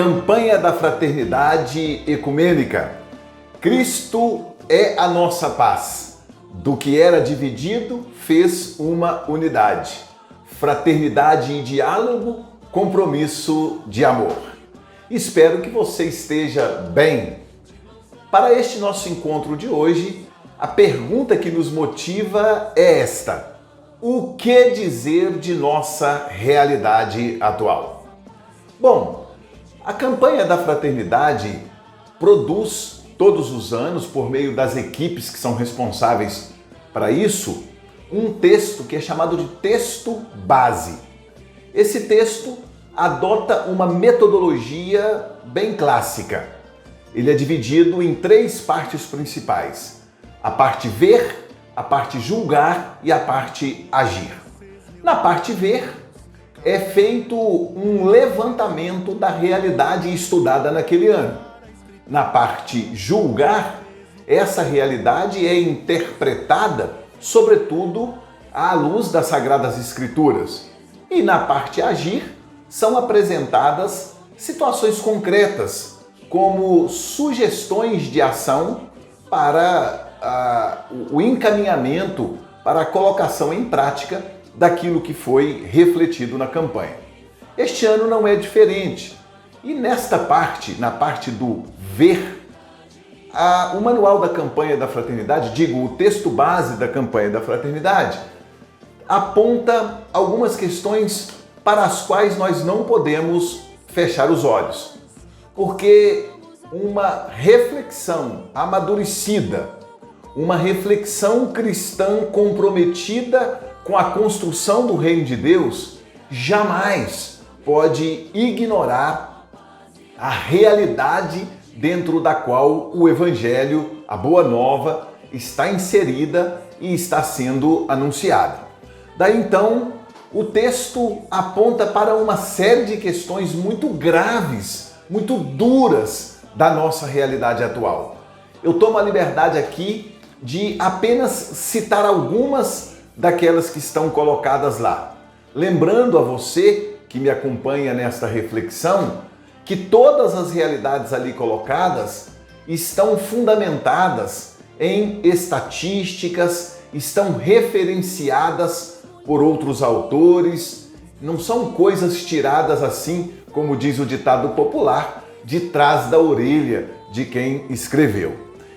Campanha da Fraternidade Ecumênica. Cristo é a nossa paz. Do que era dividido, fez uma unidade. Fraternidade e diálogo, compromisso de amor. Espero que você esteja bem. Para este nosso encontro de hoje, a pergunta que nos motiva é esta: o que dizer de nossa realidade atual? Bom, a campanha da fraternidade produz todos os anos, por meio das equipes que são responsáveis para isso, um texto que é chamado de texto base. Esse texto adota uma metodologia bem clássica. Ele é dividido em 3 partes principais: a parte ver, a parte julgar e a parte agir. Na parte ver, é feito um levantamento da realidade estudada naquele ano. Na parte julgar, essa realidade é interpretada, sobretudo, à luz das Sagradas Escrituras. E na parte agir, são apresentadas situações concretas, como sugestões de ação para o encaminhamento, para a colocação em prática daquilo que foi refletido na campanha. Este ano não é diferente. E nesta parte, na parte do ver, o manual da campanha da fraternidade, o texto base da campanha da fraternidade, aponta algumas questões para as quais nós não podemos fechar os olhos. Porque uma reflexão amadurecida, uma reflexão cristã comprometida com a construção do reino de Deus, jamais pode ignorar a realidade dentro da qual o Evangelho, a Boa Nova, está inserida e está sendo anunciada. Daí então, o texto aponta para uma série de questões muito graves, muito duras da nossa realidade atual. Eu tomo a liberdade aqui de apenas citar algumas daquelas que estão colocadas lá. Lembrando a você que me acompanha nesta reflexão que todas as realidades ali colocadas estão fundamentadas em estatísticas, estão referenciadas por outros autores, não são coisas tiradas assim, como diz o ditado popular, de trás da orelha de quem escreveu.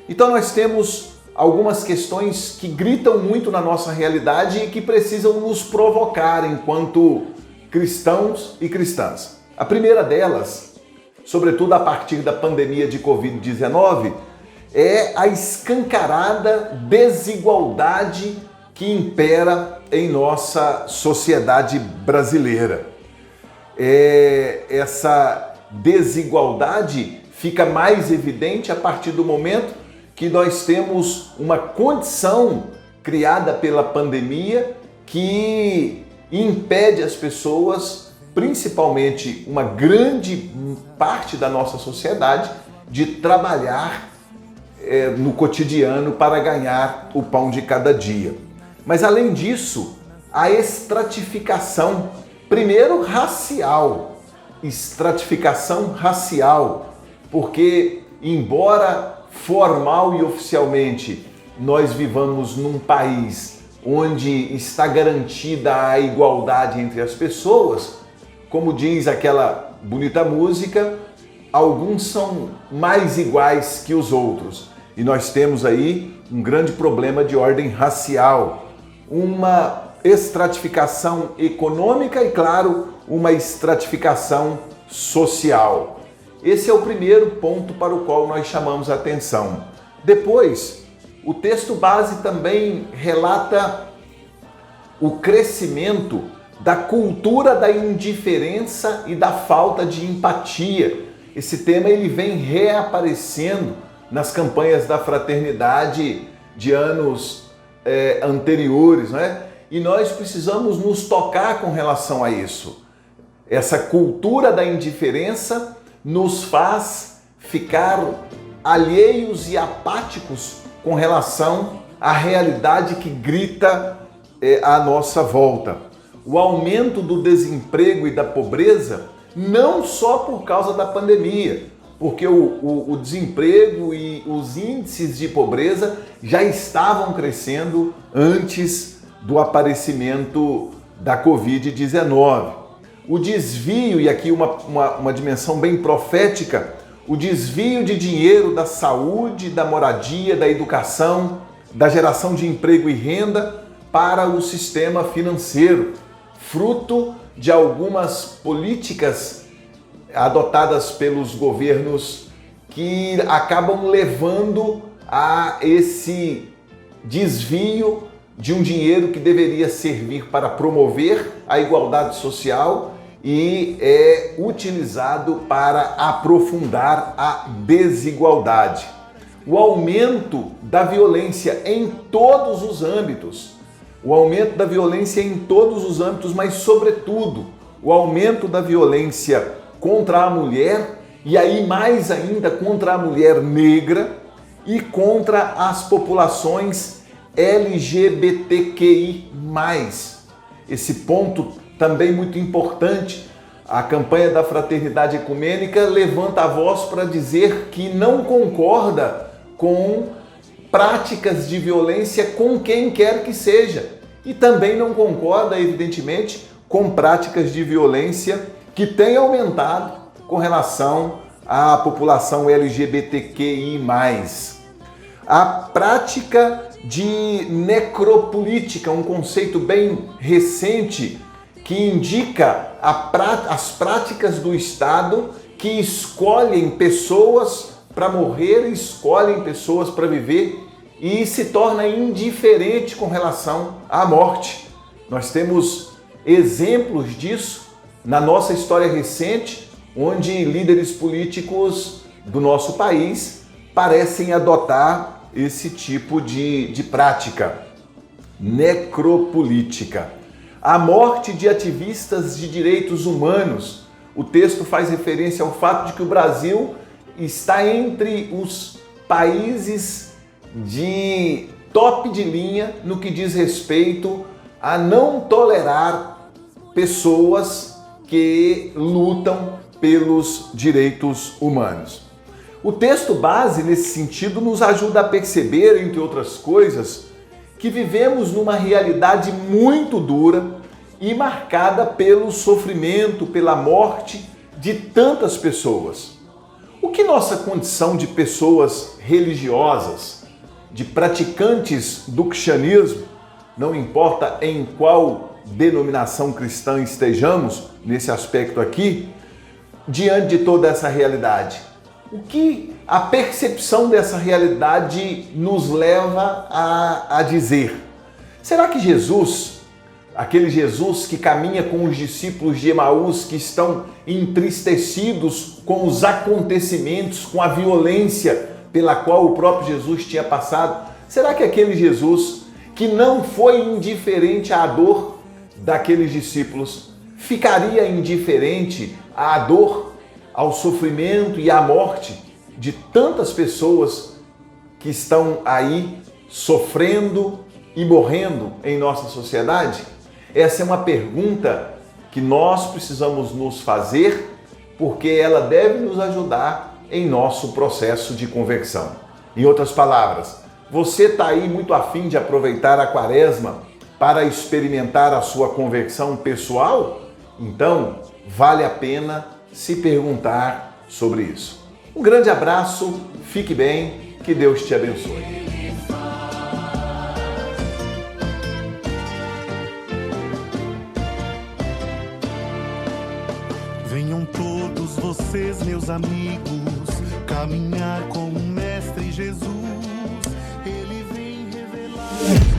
Então nós temos algumas questões que gritam muito na nossa realidade e que precisam nos provocar enquanto cristãos e cristãs. A primeira delas, sobretudo a partir da pandemia de Covid-19, é a escancarada desigualdade que impera em nossa sociedade brasileira. Essa desigualdade fica mais evidente a partir do momento que nós temos uma condição criada pela pandemia que impede as pessoas, principalmente uma grande parte da nossa sociedade, de trabalhar no cotidiano para ganhar o pão de cada dia. Mas além disso, a estratificação, primeiro racial, porque embora formal e oficialmente nós vivamos num país onde está garantida a igualdade entre as pessoas, como diz aquela bonita música, alguns são mais iguais que os outros. E nós temos aí um grande problema de ordem racial, uma estratificação econômica e, claro, uma estratificação social. Esse é o primeiro ponto para o qual nós chamamos a atenção. Depois, o texto base também relata o crescimento da cultura da indiferença e da falta de empatia. Esse tema ele vem reaparecendo nas campanhas da fraternidade de anos anteriores, né? E nós precisamos nos tocar com relação a isso. Essa cultura da indiferença nos faz ficar alheios e apáticos com relação à realidade que grita à nossa volta. O aumento do desemprego e da pobreza não só por causa da pandemia, porque o desemprego e os índices de pobreza já estavam crescendo antes do aparecimento da Covid-19. O desvio, e aqui uma dimensão bem profética, o desvio de dinheiro da saúde, da moradia, da educação, da geração de emprego e renda para o sistema financeiro, fruto de algumas políticas adotadas pelos governos que acabam levando a esse desvio de um dinheiro que deveria servir para promover a igualdade social e é utilizado para aprofundar a desigualdade. O aumento da violência em todos os âmbitos, mas sobretudo o aumento da violência contra a mulher e aí mais ainda contra a mulher negra e contra as populações LGBTQI+. Esse ponto também muito importante. A campanha da Fraternidade Ecumênica levanta a voz para dizer que não concorda com práticas de violência com quem quer que seja. E também não concorda, evidentemente, com práticas de violência que têm aumentado com relação à população LGBTQI+. A prática de necropolítica, um conceito bem recente que indica as práticas do Estado que escolhem pessoas para morrer, escolhem pessoas para viver e se torna indiferente com relação à morte. Nós temos exemplos disso na nossa história recente, onde líderes políticos do nosso país parecem adotar esse tipo de prática necropolítica. A morte de ativistas de direitos humanos. O texto faz referência ao fato de que o Brasil está entre os países de top de linha no que diz respeito a não tolerar pessoas que lutam pelos direitos humanos. O texto base, nesse sentido, nos ajuda a perceber, entre outras coisas, que vivemos numa realidade muito dura e marcada pelo sofrimento, pela morte de tantas pessoas. O que nossa condição de pessoas religiosas, de praticantes do cristianismo, não importa em qual denominação cristã estejamos, nesse aspecto aqui, diante de toda essa realidade? O que a percepção dessa realidade nos leva a dizer? Será que Jesus, aquele Jesus que caminha com os discípulos de Emaús que estão entristecidos com os acontecimentos, com a violência pela qual o próprio Jesus tinha passado, será que aquele Jesus que não foi indiferente à dor daqueles discípulos ficaria indiferente à dor, ao sofrimento e à morte de tantas pessoas que estão aí sofrendo e morrendo em nossa sociedade? Essa é uma pergunta que nós precisamos nos fazer, porque ela deve nos ajudar em nosso processo de conversão. Em outras palavras, você está aí muito afim de aproveitar a Quaresma para experimentar a sua conversão pessoal? Então, vale a pena se perguntar sobre isso. Um grande abraço, fique bem, que Deus te abençoe. Venham todos vocês, meus amigos, caminhar com o Mestre Jesus. Ele vem revelar